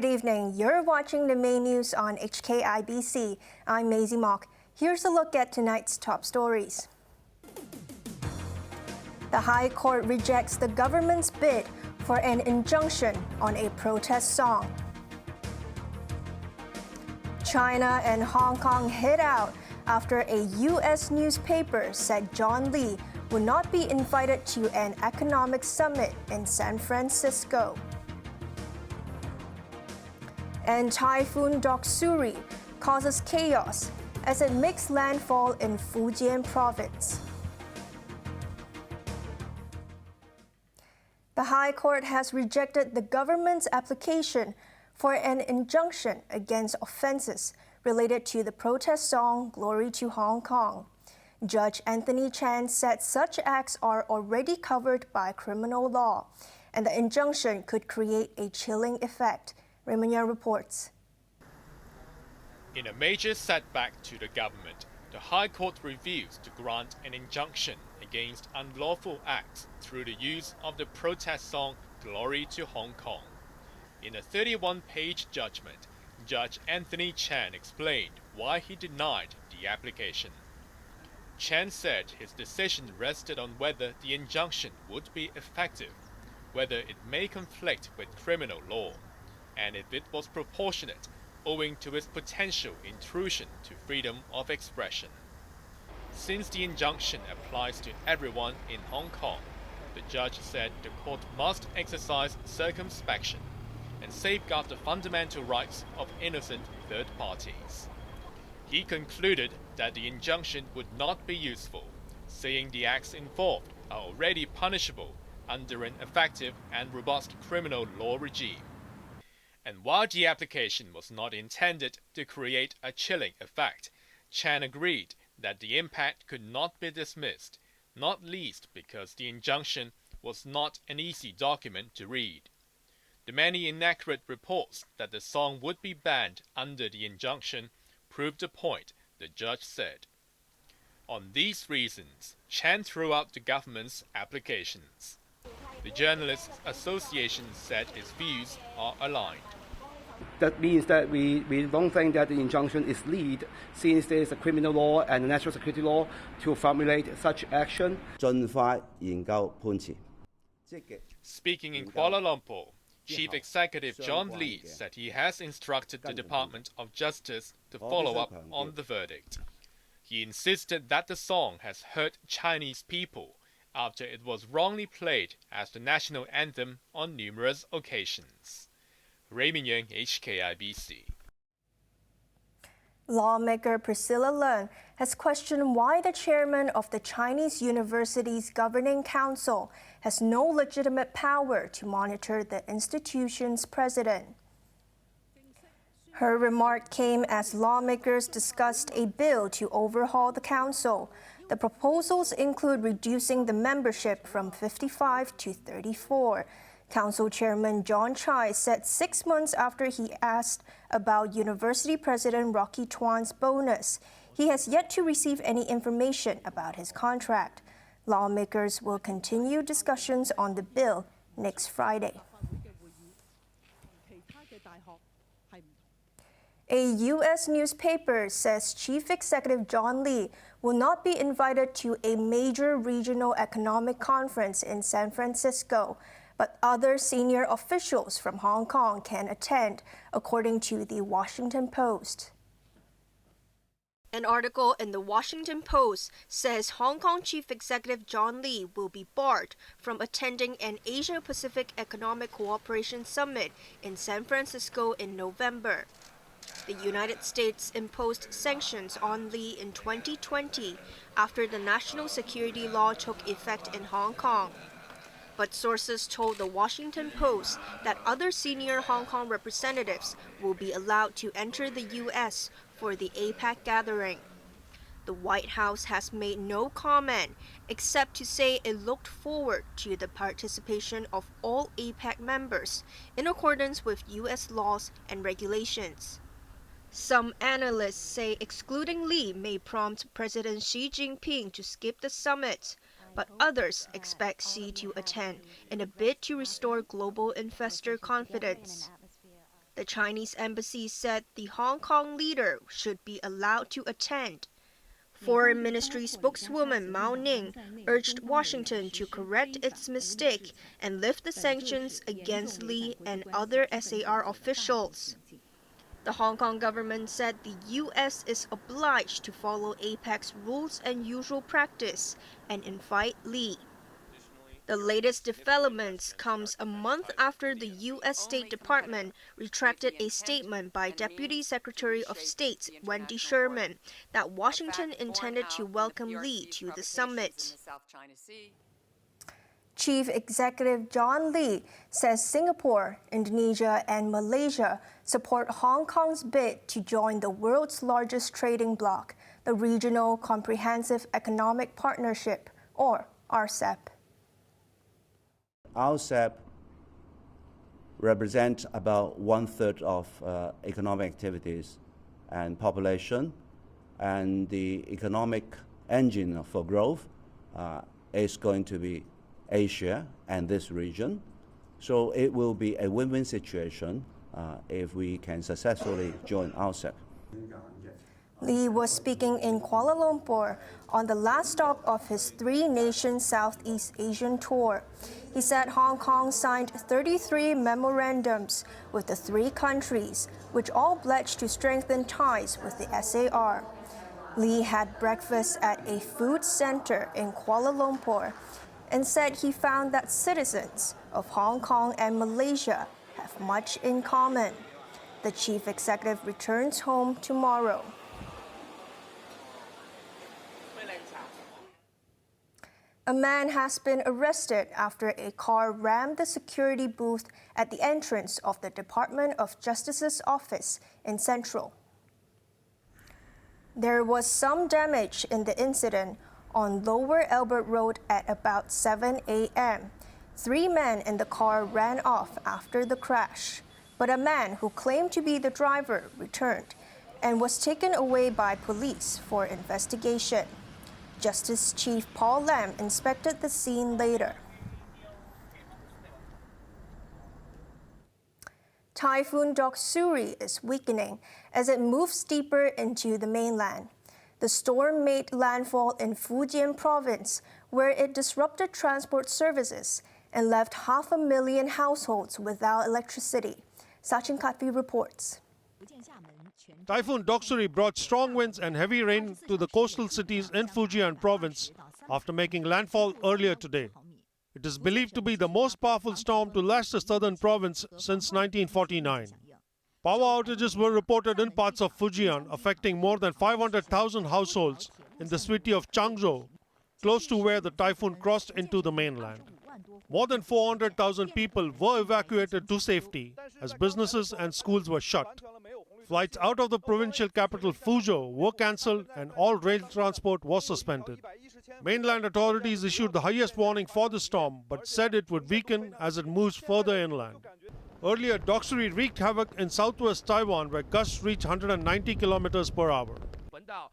Good evening. You're watching the main news on HKIBC. I'm Maisy Mok. Here's a look at tonight's top stories. The High Court rejects the government's bid for an injunction on a protest song. China and Hong Kong hit out after a U.S. newspaper said John Lee would not be invited to an economic summit in San Francisco. And Typhoon Doksuri causes chaos as it makes landfall in Fujian province. The High Court has rejected the government's application for an injunction against offenses related to the protest song Glory to Hong Kong. Judge Anthony Chan said such acts are already covered by criminal law, and the injunction could create a chilling effect. Raymond Yang reports. In a major setback to the government, the High Court refused to grant an injunction against unlawful acts through the use of the protest song Glory to Hong Kong. In a 31-page judgment, Judge Anthony Chan explained why he denied the application. Chan said his decision rested on whether the injunction would be effective, whether it may conflict with criminal law, and if it was proportionate, owing to its potential intrusion to freedom of expression. Since the injunction applies to everyone in Hong Kong, the judge said the court must exercise circumspection and safeguard the fundamental rights of innocent third parties. He concluded that the injunction would not be useful, saying the acts involved are already punishable under an effective and robust criminal law regime. And while the application was not intended to create a chilling effect, Chan agreed that the impact could not be dismissed, not least because the injunction was not an easy document to read. The many inaccurate reports that the song would be banned under the injunction proved the point, the judge said. On these reasons, Chan threw out the government's applications. The Journalists Association said its views are aligned. That means that we don't think that the injunction is lead, since there is a criminal law and a national security law to formulate such action. Speaking in Kuala Lumpur, Chief Executive John Lee said he has instructed the Department of Justice to follow up on the verdict. He insisted that the song has hurt Chinese people after it was wrongly played as the national anthem on numerous occasions. Raymond Yang, HKIBC. Lawmaker Priscilla Leung has questioned why the chairman of the Chinese University's Governing Council has no legitimate power to monitor the institution's president. Her remark came as lawmakers discussed a bill to overhaul the council. The proposals include reducing the membership from 55 to 34. Council Chairman John Chai said 6 months after he asked about University President Rocky Tuan's bonus, he has yet to receive any information about his contract. Lawmakers will continue discussions on the bill next Friday. A U.S. newspaper says Chief Executive John Lee will not be invited to a major regional economic conference in San Francisco, but other senior officials from Hong Kong can attend, according to the Washington Post. An article in the Washington Post says Hong Kong Chief Executive John Lee will be barred from attending an Asia-Pacific Economic Cooperation Summit in San Francisco in November. The United States imposed sanctions on Lee in 2020 after the national security law took effect in Hong Kong. But sources told the Washington Post that other senior Hong Kong representatives will be allowed to enter the U.S. for the APEC gathering. The White House has made no comment except to say it looked forward to the participation of all APEC members in accordance with U.S. laws and regulations. Some analysts say excluding Lee may prompt President Xi Jinping to skip the summit, but others expect Xi to attend in a bid to restore global investor confidence. The Chinese embassy said the Hong Kong leader should be allowed to attend. Foreign Ministry spokeswoman Mao Ning urged Washington to correct its mistake and lift the sanctions against Li and other SAR officials. The Hong Kong government said the U.S. is obliged to follow APEC's rules and usual practice and invite Li. The latest developments comes a month after the U.S. State Department retracted a statement by Deputy Secretary of State Wendy Sherman that Washington intended to welcome Li to the summit. Chief Executive John Lee says Singapore, Indonesia, and Malaysia support Hong Kong's bid to join the world's largest trading bloc, the Regional Comprehensive Economic Partnership, or RCEP. RCEP represents about 1/3 of economic activities and population, and the economic engine for growth is going to be Asia and this region. So it will be a win-win situation if we can successfully join RCEP. Lee was speaking in Kuala Lumpur on the last stop of his three-nation Southeast Asian tour. He said Hong Kong signed 33 memorandums with the three countries, which all pledged to strengthen ties with the SAR. Lee had breakfast at a food center in Kuala Lumpur and said he found that citizens of Hong Kong and Malaysia have much in common. The chief executive returns home tomorrow. A man has been arrested after a car rammed the security booth at the entrance of the Department of Justice's office in Central. There was some damage in the incident on Lower Albert Road at about 7 a.m. 3 men in the car ran off after the crash, but a man who claimed to be the driver returned and was taken away by police for investigation. Justice Chief Paul Lam inspected the scene later. Typhoon Doksuri is weakening as it moves deeper into the mainland. The storm made landfall in Fujian province, where it disrupted transport services and left 500,000 households without electricity. Sachin Katvi reports. Typhoon Doksuri brought strong winds and heavy rain to the coastal cities in Fujian province after making landfall earlier today. It is believed to be the most powerful storm to lash the southern province since 1949. Power outages were reported in parts of Fujian, affecting more than 500,000 households in the city of Changzhou, close to where the typhoon crossed into the mainland. More than 400,000 people were evacuated to safety as businesses and schools were shut. Flights out of the provincial capital Fuzhou were cancelled and all rail transport was suspended. Mainland authorities issued the highest warning for the storm but said it would weaken as it moves further inland. Earlier, Doksuri wreaked havoc in southwest Taiwan where gusts reached 190 kilometers per hour.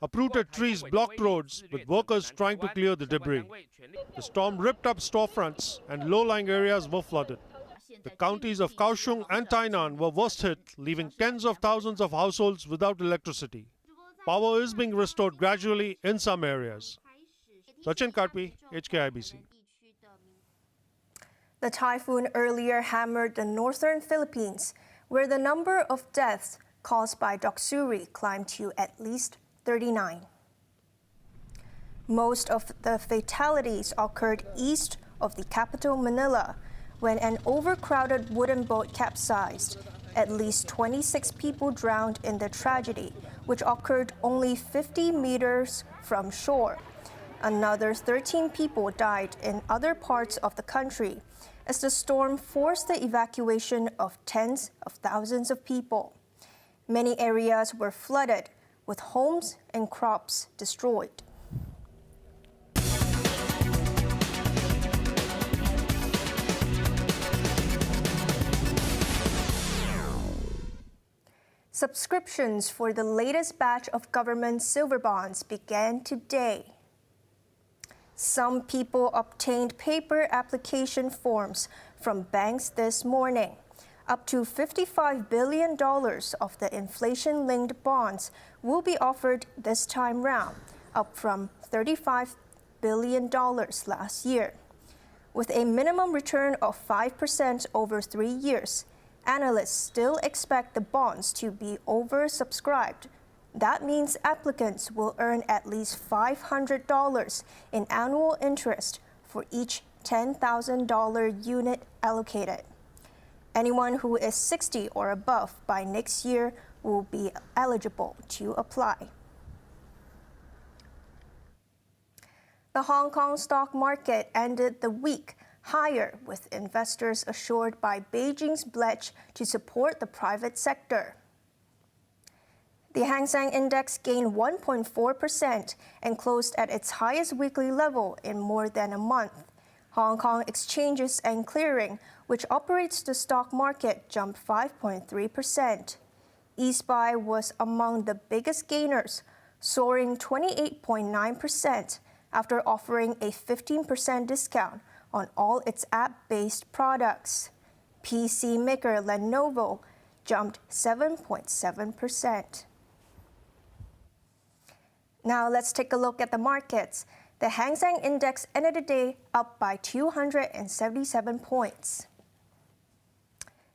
Uprooted trees blocked roads with workers trying to clear the debris. The storm ripped up storefronts and low-lying areas were flooded. The counties of Kaohsiung and Tainan were worst hit, leaving tens of thousands of households without electricity. Power is being restored gradually in some areas. Sachin Karpi, HKIBC. The typhoon earlier hammered the northern Philippines, where the number of deaths caused by Doksuri climbed to at least 39. Most of the fatalities occurred east of the capital Manila, when an overcrowded wooden boat capsized. At least 26 people drowned in the tragedy, which occurred only 50 meters from shore. Another 13 people died in other parts of the country, as the storm forced the evacuation of tens of thousands of people. Many areas were flooded, with homes and crops destroyed. Subscriptions for the latest batch of government silver bonds began today. Some people obtained paper application forms from banks this morning. Up to $55 billion of the inflation-linked bonds will be offered this time round, up from $35 billion last year. With a minimum return of 5% over 3 years, analysts still expect the bonds to be oversubscribed. That means applicants will earn at least $500 in annual interest for each $10,000 unit allocated. Anyone who is 60 or above by next year will be eligible to apply. The Hong Kong stock market ended the week higher, with investors assured by Beijing's pledge to support the private sector. The Hang Seng Index gained 1.4% and closed at its highest weekly level in more than a month. Hong Kong Exchanges and Clearing, which operates the stock market, jumped 5.3%. eSpy was among the biggest gainers, soaring 28.9% after offering a 15% discount on all its app-based products. PC maker Lenovo jumped 7.7%. Now let's take a look at the markets. The Hang Seng Index ended the day up by 277 points.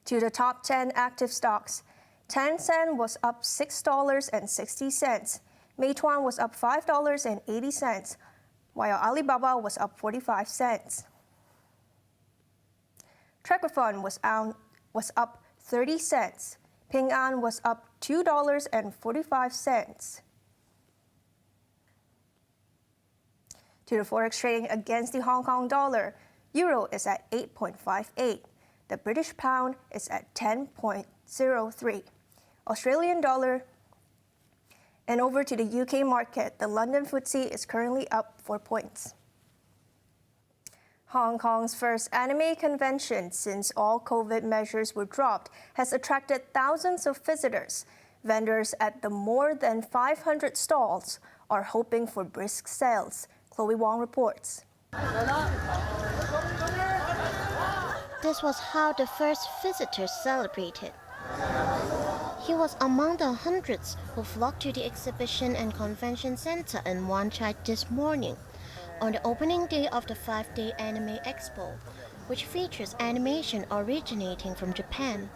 To the top 10 active stocks, Tencent was up $6.60. Meituan was up $5.80, while Alibaba was up 45 cents. Tracfone was up 30 cents. Ping An was up $2.45. To the forex trading against the Hong Kong dollar, euro is at 8.58. The British pound is at 10.03. Australian dollar. And over to the UK market, the London FTSE is currently up 4 points. Hong Kong's first anime convention since all COVID measures were dropped has attracted thousands of visitors. Vendors at the more than 500 stalls are hoping for brisk sales. Chloe Wong reports. This was how the first visitors celebrated. He was among the hundreds who flocked to the exhibition and convention center in Wan Chai this morning, on the opening day of the 5-day Anime Expo, which features animation originating from Japan.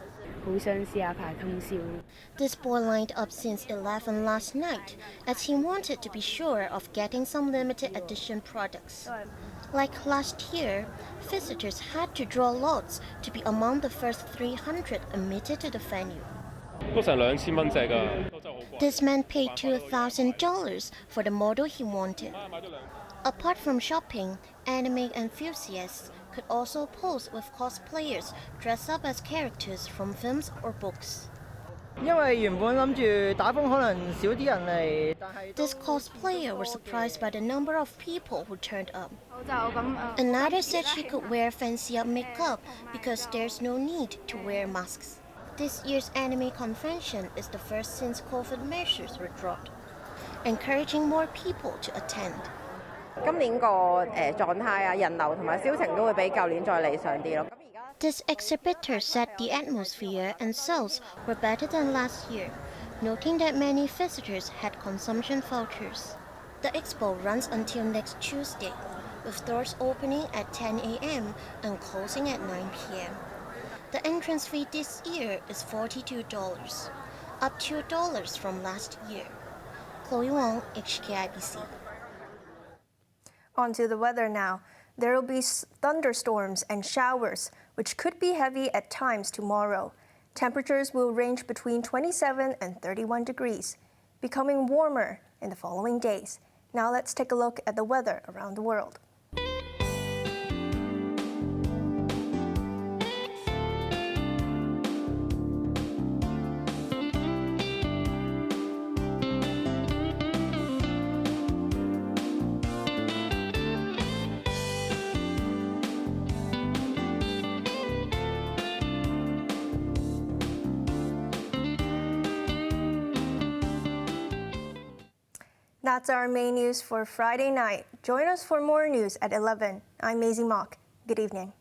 This boy lined up since 11 last night, as he wanted to be sure of getting some limited edition products. Like last year, visitors had to draw lots to be among the first 300 admitted to the venue. This man paid $2,000 for the model he wanted. Apart from shopping, anime enthusiasts could also pose with cosplayers dressed up as characters from films or books. This cosplayer was surprised by the number of people who turned up. Another said she could wear fancy-up makeup because there's no need to wear masks. This year's anime convention is the first since COVID measures were dropped, encouraging more people to attend. This exhibitor said the atmosphere and sales were better than last year, noting that many visitors had consumption vouchers. The expo runs until next Tuesday, with doors opening at 10 a.m. and closing at 9 p.m. The entrance fee this year is $42, up $2 from last year. Chloe Wong, HKIBC. On to the weather now. There will be thunderstorms and showers, which could be heavy at times tomorrow. Temperatures will range between 27 and 31 degrees, becoming warmer in the following days. Now let's take a look at the weather around the world. That's our main news for Friday night. Join us for more news at 11. I'm Maisy Mok. Good evening.